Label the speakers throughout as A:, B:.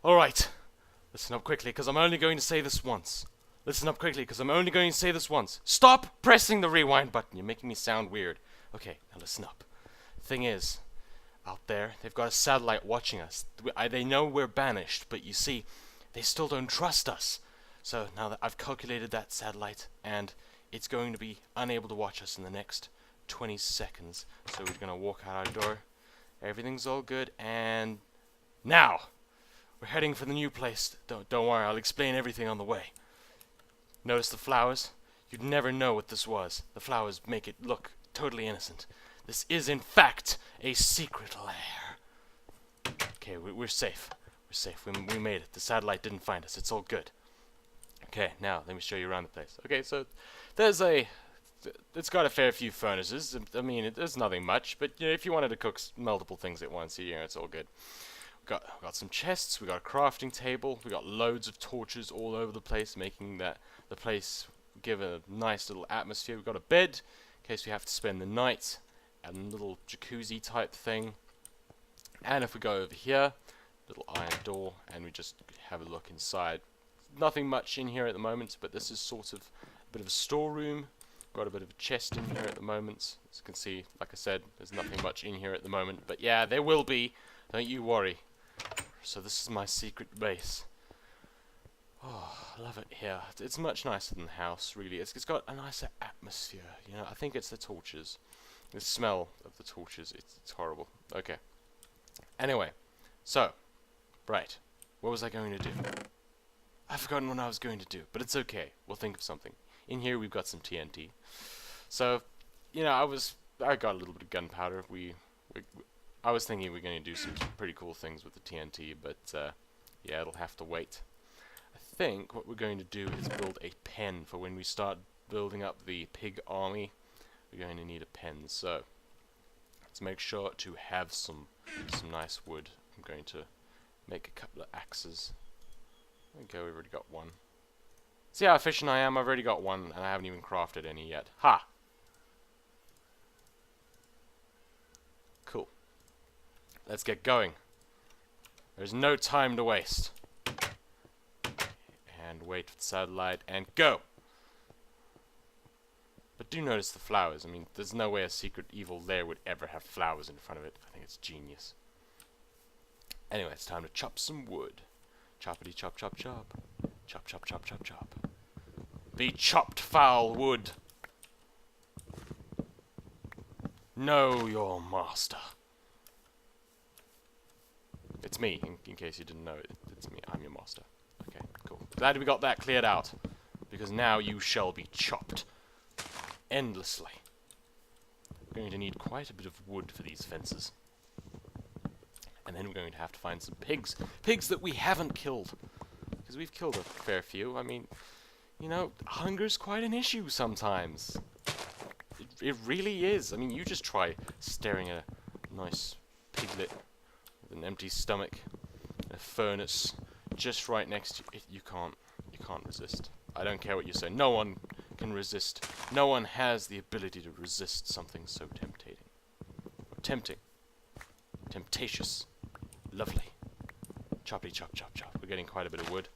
A: Alright. Listen up quickly, because I'm only going to say this once. Listen up quickly, because I'm only going to say this once. Stop pressing the rewind button. You're making me sound weird. Okay, now listen up. Thing is, out there, they've got a satellite watching us. They know we're banished, but you see, they still don't trust us. So now that I've calculated that satellite, and it's going to be unable to watch us in the next 20 seconds. So we're going to walk out our door. Everything's all good, and now we're heading for the new place. Don't worry, I'll explain everything on the way. Notice the flowers? You'd never know what this was. The flowers make it look totally innocent. This is, in fact, a secret lair. Okay, we're safe. We're safe. We made it. The satellite didn't find us. It's all good. Okay, now let me show you around the place. Okay, so it's got a fair few furnaces. I mean, there's nothing much, but you know, if you wanted to cook multiple things at once, you know, it's all good. We got some chests. We got a crafting table. We got loads of torches all over the place, making the place give a nice little atmosphere. We've got a bed in case we have to spend the night, and a little jacuzzi type thing. And if we go over here, little iron door, and we just have a look inside. Nothing much in here at the moment, but this is sort of a bit of a storeroom. Got a bit of a chest in here at the moment. As you can see, like I said, there's nothing much in here at the moment, but yeah, there will be. Don't you worry. So this is my secret base. Oh, I love it here. It's much nicer than the house, really. It's got a nicer atmosphere. You know, I think it's the torches. The smell of the torches. It's horrible. Okay. Anyway, so right, what was I going to do? I've forgotten what I was going to do, but it's okay. We'll think of something. In here we've got some TNT. So, you know, I got a little bit of gunpowder. I was thinking we're going to do some pretty cool things with the TNT, but yeah, it'll have to wait. I think what we're going to do is build a pen for when we start building up the pig army. We're going to need a pen, so let's make sure to have some nice wood. I'm going to make a couple of axes. Okay, we've already got one. See how efficient I am? I've already got one, and I haven't even crafted any yet. Ha! Cool. Let's get going. There's no time to waste. And wait for the satellite, and go! But do notice the flowers. I mean, there's no way a secret evil lair would ever have flowers in front of it. I think it's genius. Anyway, it's time to chop some wood. Choppity chop chop chop. Chop chop chop chop chop. Be chopped, foul wood. Know your master. It's me, in case you didn't know it. It's me, I'm your master. Okay, cool. Glad we got that cleared out. Because now you shall be chopped. Endlessly. We're going to need quite a bit of wood for these fences. And then we're going to have to find some pigs. Pigs that we haven't killed. Because we've killed a fair few. I mean, you know, hunger's quite an issue sometimes. It really is. I mean, you just try staring at a nice piglet with an empty stomach, a furnace just right next to you. You can't resist. I don't care what you say. No one can resist. No one has the ability to resist something so tempting. Temptatious. Lovely. Choppity chop chop chop. We're getting quite a bit of wood.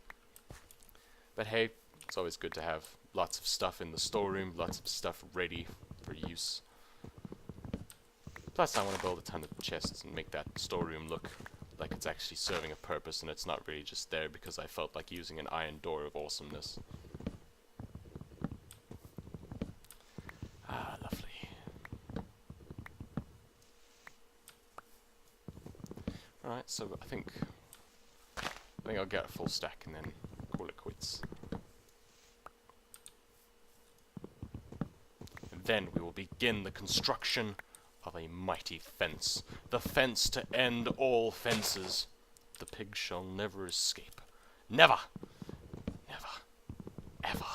A: But hey, it's always good to have lots of stuff in the storeroom, lots of stuff ready for use. Plus I want to build a ton of chests and make that storeroom look like it's actually serving a purpose and it's not really just there because I felt like using an iron door of awesomeness. Ah, lovely. Alright, so I think I'll get a full stack and then call it quits. And then we will begin the construction of a mighty fence. The fence to end all fences. The pig shall never escape. Never! Never. Ever.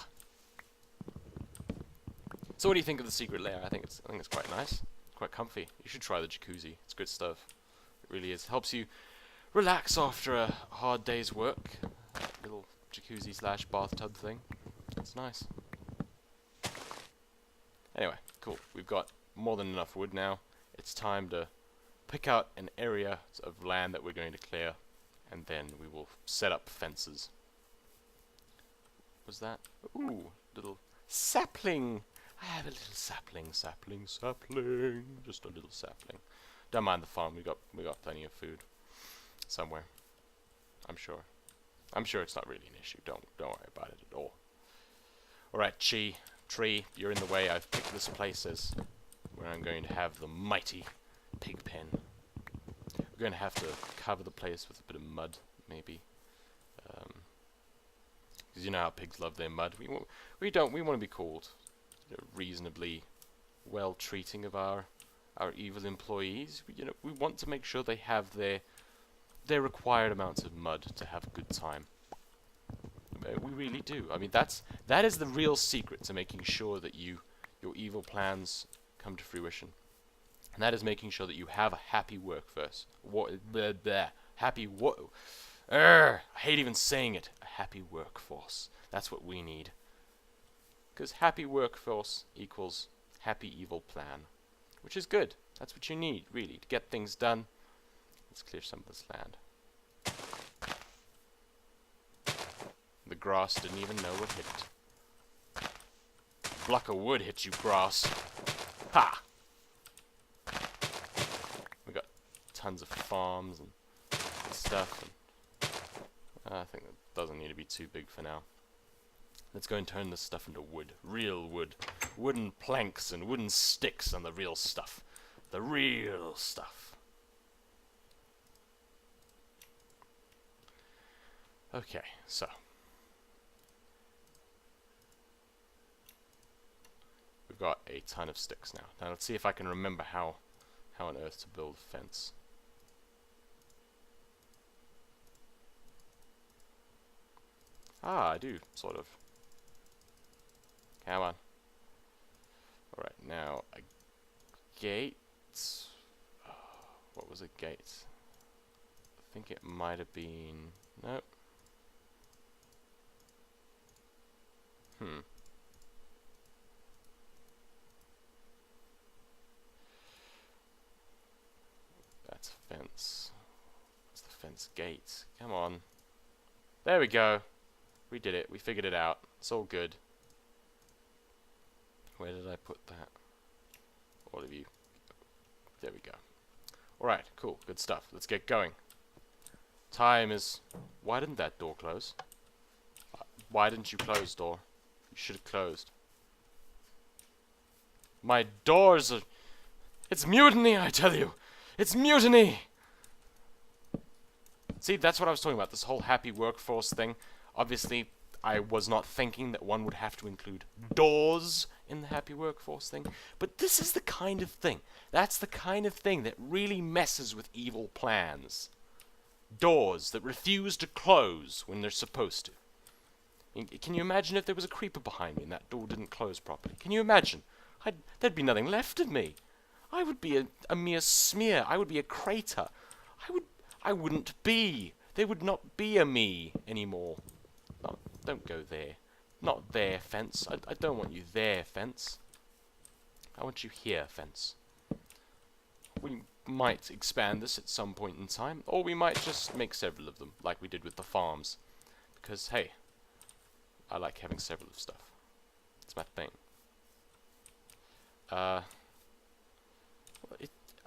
A: So what do you think of the secret lair? I think it's quite nice. Quite comfy. You should try the jacuzzi. It's good stuff. It really is. Helps you relax after a hard day's work. That little jacuzzi slash bathtub thing. It's nice. Anyway, cool. We've got more than enough wood now. It's time to pick out an area of land that we're going to clear and then we will set up fences. Was that? Ooh, little sapling. I have a little sapling. Just a little sapling. Don't mind the farm. We got plenty of food somewhere. I'm sure. I'm sure it's not really an issue. Don't worry about it at all. All right, tree, you're in the way. I've picked this place as where I'm going to have the mighty pig pen. We're going to have to cover the place with a bit of mud, maybe. Because you know how pigs love their mud. We want to be called, you know, reasonably well treating of our evil employees. We want to make sure they have their required amounts of mud to have a good time. We really do. I mean, that is the real secret to making sure that your evil plans come to fruition. And that is making sure that you have a happy workforce. I hate even saying it. A happy workforce. That's what we need. Because happy workforce equals happy evil plan. Which is good. That's what you need, really, to get things done. Let's clear some of this land. The grass didn't even know what hit it. A block of wood hit you, grass. Ha! We got tons of farms and stuff. And I think that doesn't need to be too big for now. Let's go and turn this stuff into wood. Real wood. Wooden planks and wooden sticks and the real stuff. The real stuff. Okay, so. We've got a ton of sticks now. Now let's see if I can remember how on earth to build a fence. Ah, I do, sort of. Come on. Alright, now a gate. What was a gate? I think it might have been... Nope. That's a fence. What's the fence gate? Come on. There we go. We did it. We figured it out. It's all good. Where did I put that? All of you. There we go. Alright, cool. Good stuff. Let's get going. Time is... Why didn't that door close? Why didn't you close, door? You should have closed. My doors are... It's mutiny, I tell you! It's mutiny! See, that's what I was talking about. This whole happy workforce thing. Obviously, I was not thinking that one would have to include doors in the happy workforce thing. But this is the kind of thing. That's the kind of thing that really messes with evil plans. Doors that refuse to close when they're supposed to. Can you imagine if there was a creeper behind me and that door didn't close properly? Can you imagine? There'd be nothing left of me. I would be a mere smear. I would be a crater. I wouldn't be. There would not be a me anymore. No, don't go there. Not there, fence. I don't want you there, fence. I want you here, fence. We might expand this at some point in time, or we might just make several of them, like we did with the farms. Because, hey, I like having several of stuff. It's my thing. I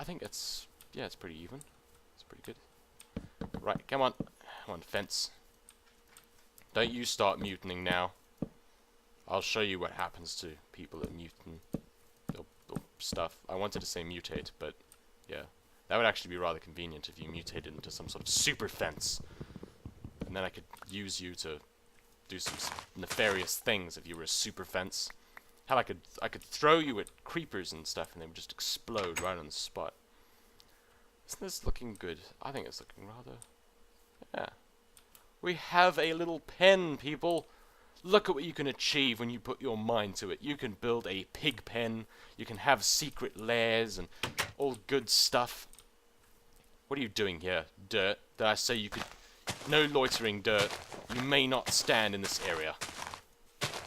A: think it's pretty even. It's pretty good. Right, come on, fence. Don't you start mutinying now. I'll show you what happens to people that mutant or stuff. I wanted to say mutate, but yeah, that would actually be rather convenient if you mutated into some sort of super fence, and then I could use you to do some nefarious things if you were a super fence. Hell, I could throw you at creepers and stuff, and they would just explode right on the spot. Isn't this looking good? I think it's looking rather... Yeah. We have a little pen, people. Look at what you can achieve when you put your mind to it. You can build a pig pen. You can have secret lairs and all good stuff. What are you doing here, Dirt? Did I say you could... No loitering, Dirt. You may not stand in this area.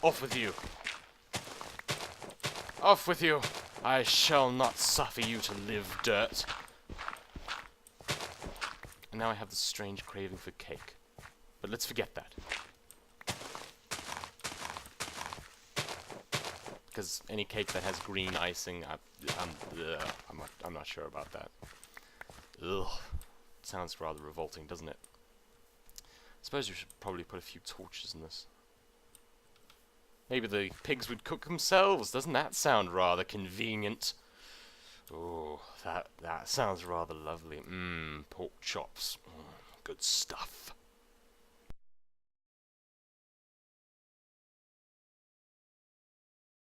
A: Off with you. Off with you. I shall not suffer you to live, Dirt. and now I have this strange craving for cake. But let's forget that. Because any cake that has green icing, I'm not sure about that. Ugh. Sounds rather revolting, doesn't it? I suppose you should probably put a few torches in this. Maybe the pigs would cook themselves. Doesn't that sound rather convenient? Oh, that sounds rather lovely. Pork chops. Good stuff.